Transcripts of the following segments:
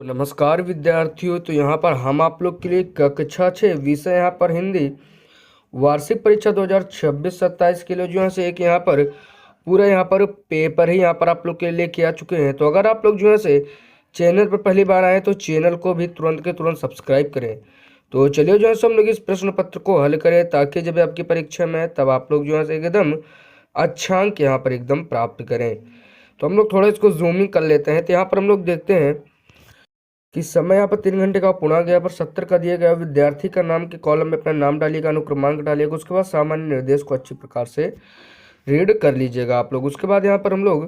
नमस्कार विद्यार्थियों। तो यहाँ पर हम आप लोग के लिए कक्षा 6 विषय यहाँ पर हिंदी वार्षिक परीक्षा 2026-27 के लिए जो है से एक यहाँ पर पूरा यहाँ पर पेपर ही यहाँ पर आप लोग के लिए लेके आ चुके हैं। तो अगर आप लोग जो है से चैनल पर पहली बार आए तो चैनल को भी तुरंत के तुरंत सब्सक्राइब करें। तो चलिए जो है से हम लोग इस प्रश्न पत्र को हल करें ताकि जब आपकी परीक्षा में तब आप लोग जो है से एकदम अच्छा अंक यहाँ पर एकदम प्राप्त करें। तो हम लोग थोड़ा इसको जूमिंग कर लेते हैं। तो यहाँ पर हम लोग देखते हैं कि समय यहाँ पर 3 घंटे का पुनः गया पर 70 का दिया गया। विद्यार्थी का नाम के कॉलम में अपना नाम डालिएगा, अनुक्रमांक डालिएगा, उसके बाद सामान्य निर्देश को अच्छी प्रकार से रीड कर लीजिएगा आप लोग। उसके बाद यहाँ पर हम लोग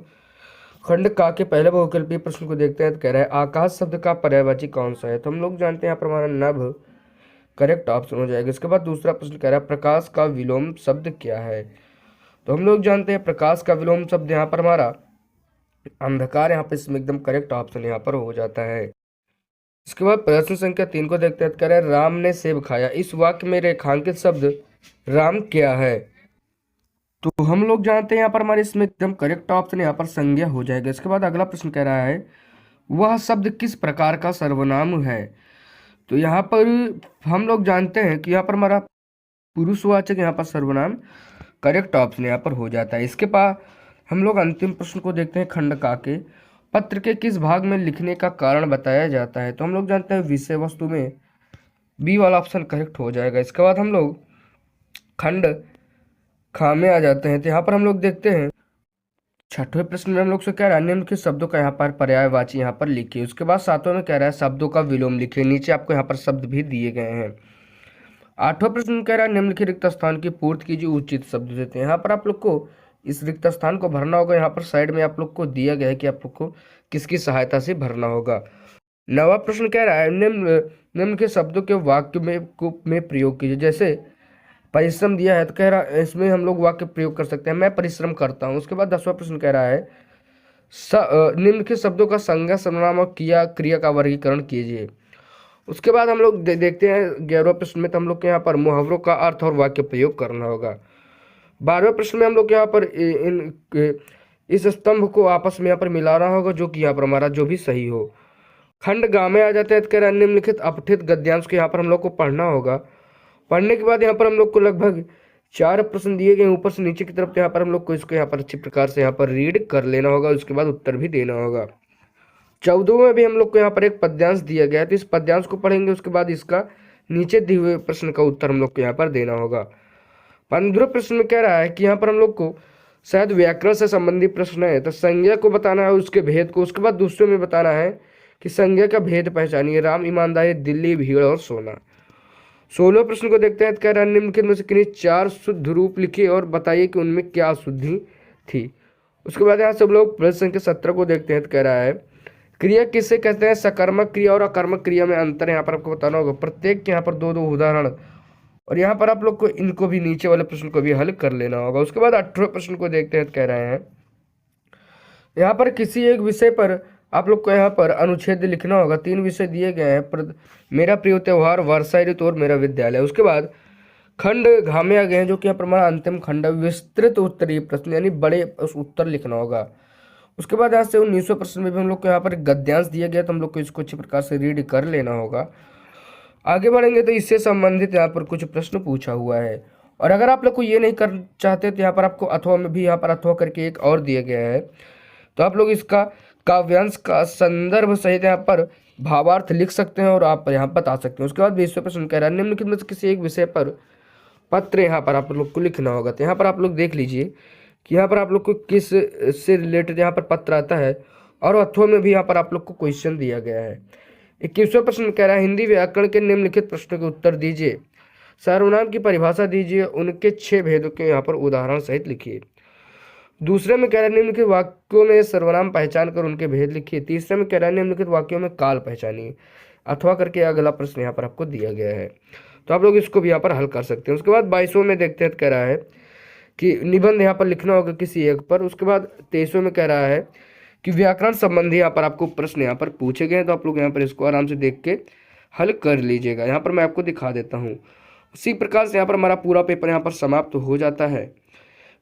खंड का के पहले बहुविकल्पीय प्रश्न को देखते हैं। तो कह रहा है आकाश शब्द का पर्यायवाची कौन सा है। तो हम लोग जानते हैं यहाँ पर हमारा नभ करेक्ट ऑप्शन हो जाएगा। इसके बाद दूसरा प्रश्न कह रहा है प्रकाश का विलोम शब्द क्या है। तो हम लोग जानते हैं प्रकाश का विलोम शब्द यहाँ पर हमारा अंधकार, यहाँ पर इसमें एकदम करेक्ट ऑप्शन यहाँ पर हो जाता है। इसके बाद प्रश्न संख्या 3 को देखते हैं। कह रहे हैं राम ने सेब खाया। इस वाक्य में रेखांकित शब्द राम क्या है। तो हम लोग जानते हैं यहाँ पर हमारे इसमें एकदम करेक्ट ऑप्शन यहाँ पर संज्ञा हो जाएगा। इसके बाद अगला प्रश्न कह रहा है वह शब्द किस प्रकार का सर्वनाम है। तो यहाँ पर हम लोग जानते हैं कि यहाँ पर हमारा पुरुषवाचक यहाँ पर सर्वनाम करेक्ट ऑप्शन यहाँ पर हो जाता है। इसके बाद हम लोग अंतिम प्रश्न को देखते हैं। खंड का के पत्र के किस भाग में लिखने का कारण बताया जाता है। तो हम लोग जानते हैं विषय वस्तु में बी वाला ऑप्शन करेक्ट हो जाएगा। इसके बाद हम लोग खंड खा में आ जाते हैं। तो यहाँ पर हम लोग देखते हैं 6वें प्रश्न में हम लोग से कह रहा है निम्नलिखित शब्दों का यहाँ पर पर्यायवाची यहाँ पर लिखिए। उसके बाद 7वें में कह रहा है शब्दों का विलोम लिखिए। नीचे आपको यहाँ पर शब्द भी दिए गए हैं। 8वां प्रश्न कह रहा है निम्नलिखित रिक्त स्थान की पूर्ति कीजिए उचित शब्द देते हैं। यहाँ पर आप लोग को इस रिक्त स्थान को भरना होगा। यहाँ पर साइड में आप लोग को दिया गया है कि आप लोग को किसकी सहायता से भरना होगा। 9वां प्रश्न कह रहा है निम्न के शब्दों के वाक्य में प्रयोग कीजिए। जैसे परिश्रम दिया है तो कह रहा है इसमें हम लोग वाक्य प्रयोग कर सकते हैं मैं परिश्रम करता हूँ। उसके बाद 10वां प्रश्न कह रहा है निम्नलिखित शब्दों का संज्ञा सर्वनाम और क्रिया का वर्गीकरण कीजिए। उसके बाद हम लोग देखते हैं 11वें प्रश्न में। तो हम लोग के यहाँ पर मुहावरों का अर्थ और वाक्य प्रयोग करना होगा। 12वें प्रश्न में हम लोग यहाँ पर इस स्तंभ को आपस में यहाँ पर मिलाना होगा जो कि यहाँ पर हमारा जो भी सही हो। खंड गा में आ जाते हैं। तो कह रहा है निम्नलिखित अपठित गद्यांश को यहाँ पर हम लोग को पढ़ना होगा। पढ़ने के बाद यहाँ पर हम लोग को लगभग 4 प्रश्न दिए गए ऊपर से नीचे की तरफ। तो यहाँ पर हम लोग को इसको यहाँ पर अच्छी प्रकार से यहाँ पर रीड कर लेना होगा। उसके बाद उत्तर भी देना होगा। 14वें में भी हम लोग को यहाँ पर एक पद्यांश दिया गया है। तो इस पद्यांश को पढ़ेंगे। उसके बाद इसका नीचे दिए हुए प्रश्न का उत्तर हम लोग को यहाँ पर देना होगा। 15वें प्रश्न में कह रहा है कि यहाँ पर हम लोग को शायद व्याकरण से संबंधित प्रश्न है। तो संज्ञा को बताना है उसके भेद को। उसके बाद दूसरे में बताना है कि संज्ञा का भेद पहचानिए। राम, ईमानदारी, दिल्ली, भीड़ और सोना। 16वें प्रश्न को देखते हैं। कह रहा है निम्नलिखित में से किन्हीं 4 शुद्ध रूप लिखिए और बताइए कि उनमें क्या अशुद्धि थी। उसके बाद यहाँ सब लोग प्रश्न संख्या 17 को देखते हैं। तो कह रहा है क्रिया किसे कहते हैं। सकर्मक क्रिया और अकर्मक क्रिया में अंतर यहाँ पर आपको बताना होगा। प्रत्येक के यहाँ पर 2-2 उदाहरण और यहाँ पर आप लोग को इनको भी नीचे वाले प्रश्न को भी हल कर लेना होगा। उसके बाद 18वें प्रश्न को देखते हैं। तो कह रहे हैं यहाँ पर किसी एक विषय पर आप लोग को यहाँ पर अनुच्छेद लिखना होगा। 3 विषय दिए गए हैं मेरा प्रिय त्योहार, वर्षा ऋतु और मेरा विद्यालय। उसके बाद खंड घा में आ गए हैं जो कि यहाँ पर हमारा अंतिम खंड विस्तृत उत्तरीय प्रश्न यानी बड़े उत्तर लिखना होगा। उसके बाद यहाँ से 19वें प्रश्न में भी हम लोग को यहाँ पर गद्यांश दिया गया। तो हम लोग को इसको अच्छी प्रकार से रीड कर लेना होगा। आगे बढ़ेंगे तो इससे संबंधित यहाँ पर कुछ प्रश्न पूछा हुआ है। और अगर आप लोग को ये नहीं कर चाहते तो यहाँ पर आपको अथवा में भी यहाँ पर अथवा करके एक और दिया गया है। तो आप लोग इसका काव्यांश का संदर्भ सहित यहाँ पर भावार्थ लिख सकते हैं और आप यहाँ बता सकते हैं। उसके बाद 20वें प्रश्न कह रहा है निम्नलिखित में से किसी एक विषय पर पत्र यहाँ पर आप लोग को लिखना होगा। तो यहाँ पर आप लोग देख लीजिए कि यहाँ पर आप लोग को किस से रिलेटेड यहाँ पर पत्र आता है और अथवा में भी यहाँ पर आप लोग को क्वेश्चन दिया गया है। 21वां प्रश्न कह रहा है हिंदी व्याकरण के निम्नलिखित प्रश्नों के उत्तर दीजिए। सर्वनाम की परिभाषा दीजिए, उनके 6 भेदों के यहाँ पर उदाहरण सहित लिखिए। दूसरे में कह रहा है निम्नलिखित वाक्यों में सर्वनाम पहचान कर उनके भेद लिखिए। तीसरे में कह रहा है निम्नलिखित वाक्यों में काल पहचानिए। अथवा करके अगला प्रश्न यहाँ पर आपको दिया गया है। तो आप लोग इसको भी यहाँ पर हल कर सकते हैं। उसके बाद 22वें में देखते हैं। कह रहा है कि निबंध यहाँ पर लिखना होगा किसी एक पर। उसके बाद 23वें में कह रहा है कि व्याकरण संबंधी यहाँ पर आपको प्रश्न यहाँ पर पूछे गए हैं। तो आप लोग यहाँ पर इसको आराम से देख के हल कर लीजिएगा। यहाँ पर मैं आपको दिखा देता हूँ। उसी प्रकार से यहाँ पर हमारा पूरा पेपर यहाँ पर समाप्त हो जाता है।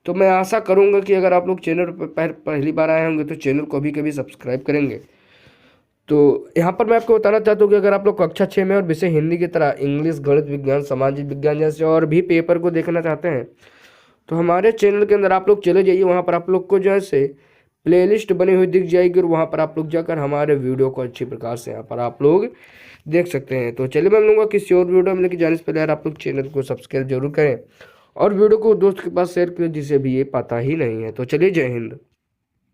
तो मैं आशा करूँगा कि अगर आप लोग चैनल पर पहली बार आए होंगे तो चैनल को भी कभी सब्सक्राइब करेंगे तो यहाँ पर मैं आपको बताना चाहता हूँ कि अगर आप लोग कक्षा 6 में और विषय हिंदी की तरह इंग्लिश, गणित, विज्ञान, सामाजिक विज्ञान जैसे और भी पेपर को देखना चाहते हैं तो हमारे चैनल के अंदर आप लोग चले जाइए। वहाँ पर आप लोग को जो है से प्लेलिस्ट बनी हुई दिख जाएगी और वहाँ पर आप लोग जाकर हमारे वीडियो को अच्छी प्रकार से यहाँ पर आप लोग देख सकते हैं। तो चलिए मैं मिलूंगा किसी और वीडियो में, लेकिन जाने से पहले यार आप लोग चैनल को सब्सक्राइब जरूर करें और वीडियो को दोस्त के पास शेयर करें जिसे भी ये पता ही नहीं है। तो चलिए, जय हिंद।